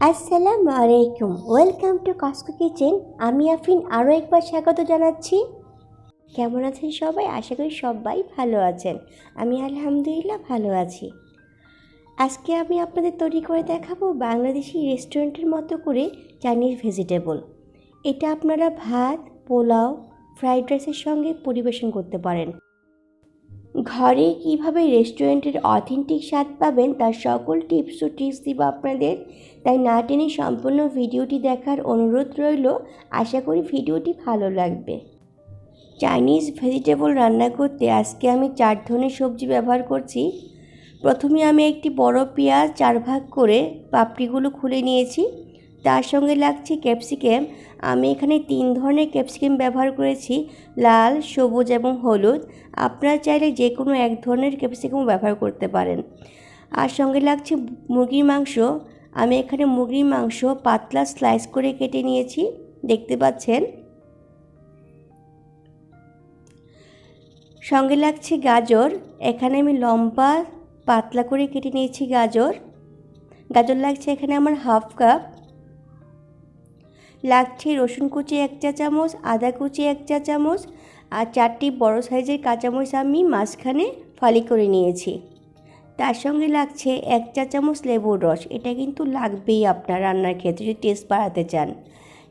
আসসালামু আলাইকুম, welcome to Cosco kitchen. আমি আফরিন আরও একবার স্বাগত জানাচ্ছি। কেমন আছেন সবাই? আশা করি সবাই ভালো আছেন। আমি আলহামদুলিল্লাহ ভালো আছি। আজকে আমি আপনাদের তৈরি করে দেখাবো বাংলাদেশি রেস্টুরেন্টের মতো করে চাইনিজ ভেজিটেবল। এটা আপনারা ভাত, পোলাও, ফ্রাইড রাইসের সঙ্গে পরিবেশন করতে পারেন। ঘরে কিভাবে রেস্টুরেন্টের অথেন্টিক স্বাদ পাবেন তার সকল টিপস ও ট্রিক্স দিব আপনাদের, তাই না টেনে সম্পূর্ণ ভিডিওটি দেখার অনুরোধ রইল। আশা করি ভিডিওটি ভালো লাগবে। চাইনিজ ভেজিটেবল রান্না করতে আজকে আমি 4 ধরনের সবজি ব্যবহার করছি। প্রথমে আমি একটি বড় পেঁয়াজ 4 ভাগ করে পাপড়িগুলো খুলে নিয়েছি। তার সঙ্গে লাগছে ক্যাপসিকাম। আমি এখানে 3 ধরনের ক্যাপসিকাম ব্যবহার করেছি, লাল, সবুজ এবং হলুদ। আপনারা চাইলে যে কোনো এক ধরনের ক্যাপসিকাম ব্যবহার করতে পারেন। আর সঙ্গে লাগছে মুরগির মাংস। আমি এখানে মুরগির মাংস পাতলা স্লাইস করে কেটে নিয়েছি, দেখতে পাচ্ছেন। সঙ্গে লাগছে গাজর। এখানে আমি লম্বা পাতলা করে কেটে নিয়েছি গাজর লাগছে এখানে আমার হাফ কাপ। লাগছে রসুন কুচি 1 চা চামচ, আদা কুচি 1 চা চামচ, আর 4টি বড় সাইজের কাঁচামরিচ আমি মাঝখানে ফালি করে নিয়েছি। তার সঙ্গে লাগছে 1 চা চামচ লেবুর রস। এটা কিন্তু লাগবেই আপনার রান্নার ক্ষেত্রে যদি টেস্ট বাড়াতে চান।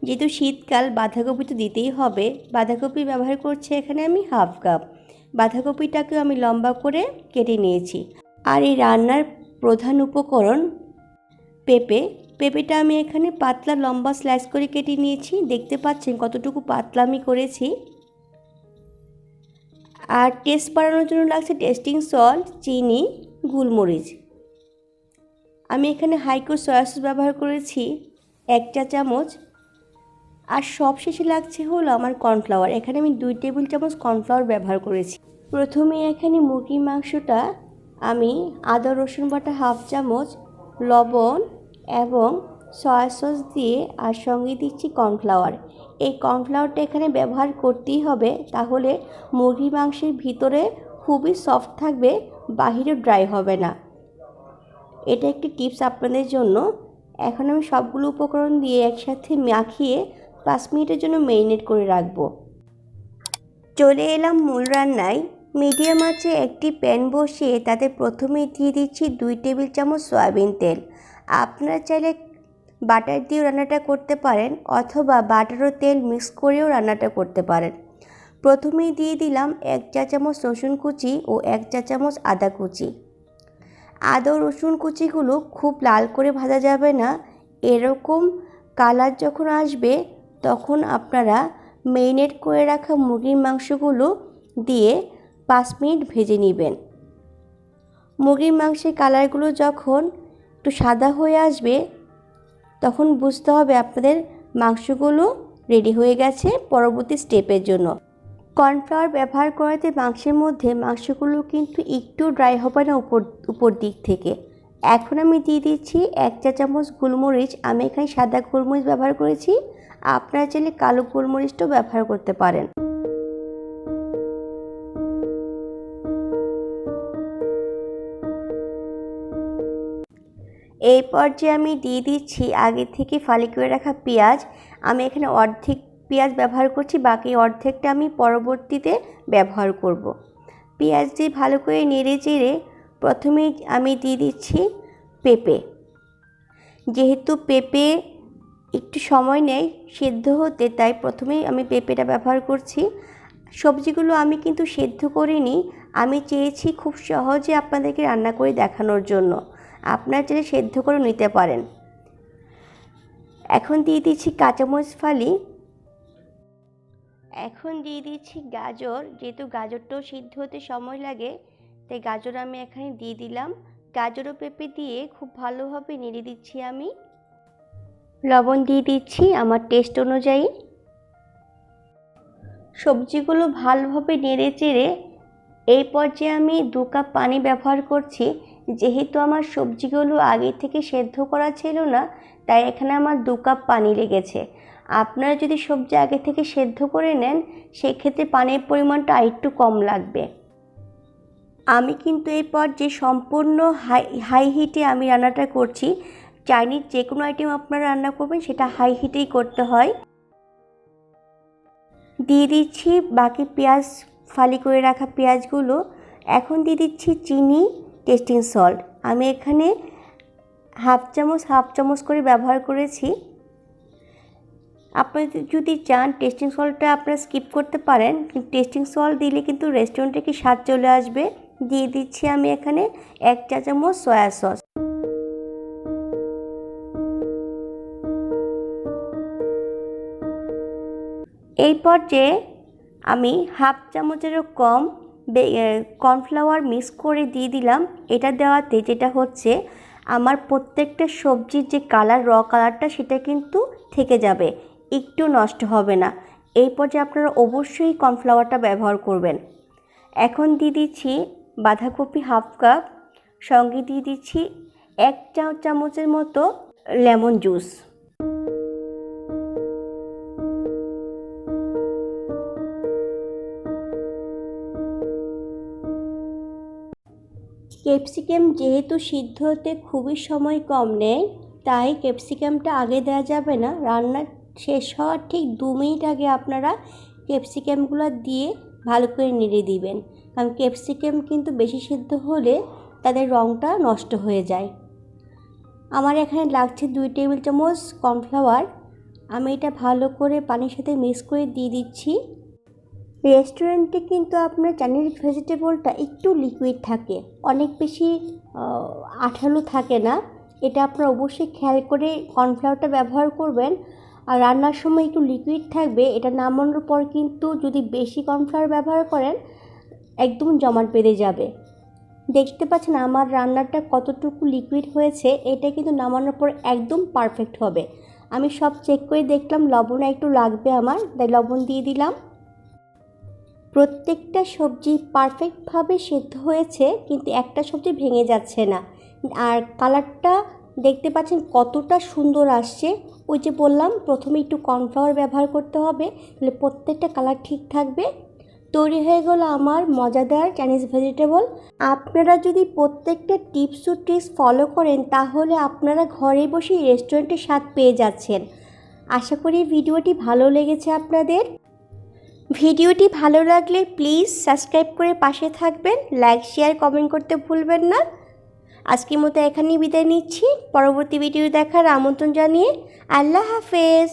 যেহেতু শীতকাল, বাঁধাকপি তো দিতেই হবে। বাঁধাকপি ব্যবহার করছি এখানে আমি হাফ কাপ। বাঁধাকপিটাকেও আমি লম্বা করে কেটে নিয়েছি। আর এই রান্নার প্রধান উপকরণ পেঁপেটা আমি এখানে পাতলা লম্বা স্লাইস করে কেটে নিয়েছি, দেখতে পাচ্ছেন কতটুকু পাতলা আমি করেছি। আর টেস্ট বাড়ানোর জন্য লাগছে টেস্টিং সল্ট, চিনি, গোলমরিচ। আমি এখানে হাইকো সয়া সস ব্যবহার করেছি 1 চা চামচ। আর সবশেষে লাগছে হলো আমার কর্নফ্লাওয়ার। এখানে আমি 2 টেবিল চামচ কর্নফ্লাওয়ার ব্যবহার করেছি। প্রথমে এখানে মুরগির মাংসটা আমি আদা রসুন বাটা হাফ চামচ, লবণ এবং সয়া সস দিয়ে আর সঙ্গে দিচ্ছি কর্নফ্লাওয়ার। এই কর্নফ্লাওয়ারটা এখানে ব্যবহার করতেই হবে, তাহলে মুরগির মাংসের ভিতরে খুবই সফট থাকবে, বাহিরে ড্রাই হবে না। এটা একটি টিপস আপনাদের জন্য। এখন আমি সবগুলো উপকরণ দিয়ে একসাথে মাখিয়ে 5 মিনিটের জন্য ম্যারিনেট করে রাখবো। চলে এলাম মূল রান্নায়। মিডিয়াম আঁচে একটি প্যান বসিয়ে তাতে প্রথমে দিয়ে দিচ্ছি 2 টেবিল চামচ সয়াবিন তেল। আপনারা চাইলে বাটার দিয়েও রান্নাটা করতে পারেন, অথবা বাটার ও তেল মিক্স করেও রান্নাটা করতে পারেন। প্রথমেই দিয়ে দিলাম 1 চা চামচ রসুন কুচি ও 1 চা চামচ আদা কুচি। আদা রসুন কুচিগুলো খুব লাল করে ভাজা যাবে না। এরকম কালার যখন আসবে তখন আপনারা ম্যারিনেট করে রাখা মুরগির মাংসগুলো দিয়ে 5 মিনিট ভেজে নেবেন। মুরগির মাংসের কালারগুলো যখন একটু সাদা হয়ে আসবে তখন বুঝতে হবে আপনাদের মাংসগুলো রেডি হয়ে গেছে পরবর্তী স্টেপের জন্য। কর্নফ্লাওয়ার ব্যবহার করাতে মাংসের মধ্যে মাংসগুলো কিন্তু একটু ড্রাই হবে না উপর দিক থেকে। এখন আমি দিয়ে দিচ্ছি 1 চা চামচ গোলমরিচ। আমি এখানে সাদা গোলমরিচ ব্যবহার করেছি, আপনারা চাইলে কালো গোলমরিচটাও ব্যবহার করতে পারেন। এই পর্যায়ে আমি দিয়ে দিচ্ছি আগে থেকে ফালি করে রাখা পেঁয়াজ। আমি এখানে অর্ধেক পেঁয়াজ ব্যবহার করছি, বাকি অর্ধেকটা আমি পরবর্তীতে ব্যবহার করব। পেঁয়াজ দিয়ে ভালো করে নেড়ে চেড়ে প্রথমেই আমি দিয়ে দিচ্ছি পেঁপে। যেহেতু পেঁপে একটু সময় নেয় সেদ্ধ হতে, তাই প্রথমেই আমি পেঁপেটা ব্যবহার করছি। সবজিগুলো আমি কিন্তু সেদ্ধ করিনি, আমি চেয়েছি খুব সহজে আপনাদেরকে রান্না করে দেখানোর জন্য। আপনারা চাইলে সেদ্ধ করে নিতে পারেন। এখন দিয়ে দিচ্ছি কাঁচামরিচ ফালি। এখন দিয়ে দিচ্ছি গাজর। যেহেতু গাজরটাও সিদ্ধ হতে সময় লাগে, তাই গাজর আমি এখানে দিয়ে দিলাম। গাজর ও পেঁপে দিয়ে খুব ভালোভাবে নেড়ে দিচ্ছি আমি। লবণ দিয়ে দিচ্ছি আমার টেস্ট অনুযায়ী। সবজিগুলো ভালোভাবে নেড়ে চেড়ে এই পর্যায়ে আমি 2 কাপ পানি ব্যবহার করছি। যেহেতু আমার সবজিগুলো আগে থেকে সেদ্ধ করা ছিল না, তাই এখানে আমার 2 কাপ পানি লেগেছে। আপনারা যদি সবজি আগে থেকে সেদ্ধ করে নেন সেক্ষেত্রে পানির পরিমাণটা একটু কম লাগবে। আমি কিন্তু এই পর্যায়ে সম্পূর্ণ হাই হিটে আমি রান্নাটা করছি, চাইনিজ যে কোনো আইটেম আপনারা রান্না করবেন সেটা হাই হিটেই করতে হয়। দিয়ে দিচ্ছি বাকি পেঁয়াজ, ফালি করে রাখা পেঁয়াজগুলো। এখন দিয়ে দিচ্ছি চিনি, টেস্টিং সল্ট। আমি এখানে হাফ চামচ করে ব্যবহার করেছি। আপনি যদি চান টেস্টিং সল্টটা আপনারা স্কিপ করতে পারেন, কিন্তু টেস্টিং সল্ট দিলে কিন্তু রেস্টুরেন্টে কি স্বাদ চলে আসবে। দিয়ে দিচ্ছি আমি এখানে 1 চা চামচ সয়া সস। এই পর্যায়ে আমি হাফ চামচেরও কম কর্নফ্লাওয়ার মিক্স করে দিয়ে দিলাম। এটা দেওয়াতে যেটা হচ্ছে আমার প্রত্যেকটা সবজির যে কালার, র কালারটা সেটা কিন্তু থেকে যাবে, একটু নষ্ট হবে না। এই পর্যায়ে আপনারা অবশ্যই কর্নফ্লাওয়ারটা ব্যবহার করবেন। এখন দিয়ে দিচ্ছি বাঁধাকপি হাফ কাপ, সঙ্গে দিয়ে দিচ্ছি 1 চা চামচের মতো লেমন জুস। ক্যাপসিকাম যেহেতু সিদ্ধ হতে খুবই সময় কম নেয়, তাই ক্যাপসিকামটা আগে দেওয়া যাবে না। রান্না শেষ হওয়ার ঠিক 2 মিনিট আগে আপনারা ক্যাপসিকামগুলো দিয়ে ভালো করে নেড়ে দিবেন, কারণ ক্যাপসিকাম কিন্তু বেশি সিদ্ধ হলে তাদের রঙটা নষ্ট হয়ে যায়। আমার এখানে লাগছে 2 টেবিল চামচ কর্নফ্লাওয়ার। আমি এটা ভালো করে পানির সাথে মিক্স করে দিয়ে দিচ্ছি। রেস্টুরেন্টে কিন্তু আপনার চাইনিজ ভেজিটেবলটা একটু লিকুইড থাকে, অনেক বেশি আঠালো থাকে না। এটা আপনারা অবশ্যই খেয়াল করে কর্নফ্লাওয়ারটা ব্যবহার করবেন। আর রান্নার সময় একটু লিকুইড থাকবে। এটা নামানোর পর কিন্তু যদি বেশি কর্নফ্লাওয়ার ব্যবহার করেন একদম জমাট বেঁধে যাবে। দেখতে পাচ্ছেন আমার রান্নাটা কতটুকু লিকুইড হয়েছে। এটা কিন্তু নামানোর পর একদম পারফেক্ট হবে। আমি সব চেক করে দেখলাম লবণ একটু লাগবে আমার, তাই লবণ দিয়ে দিলাম। প্রত্যেকটা সবজি পারফেক্টভাবে সেদ্ধ হয়েছে, কিন্তু একটা সবজি ভেঙে যাচ্ছে না। আর কালারটা দেখতে পাচ্ছেন কতটা সুন্দর আসছে। ওই যে বললাম প্রথমে একটু কর্নফ্লাওয়ার ব্যবহার করতে হবে, তাহলে প্রত্যেকটা কালার ঠিক থাকবে। তৈরি হয়ে গেল আমার মজাদার চাইনিজ ভেজিটেবল। আপনারা যদি প্রত্যেকটা টিপস ও ট্রিক্স ফলো করেন তাহলে আপনারা ঘরে বসেই রেস্টুরেন্টের স্বাদ পেয়ে যাচ্ছেন। আশা করি ভিডিওটি ভালো লেগেছে আপনাদের। ভিডিওটি ভালো লাগলে প্লিজ সাবস্ক্রাইব করে পাশে থাকবেন, লাইক শেয়ার কমেন্ট করতে ভুলবেন না। আজকের মতো এখানেই বিদায় নিচ্ছি। পরবর্তী ভিডিও দেখার আমন্ত্রণ জানিয়ে আল্লাহ হাফেজ।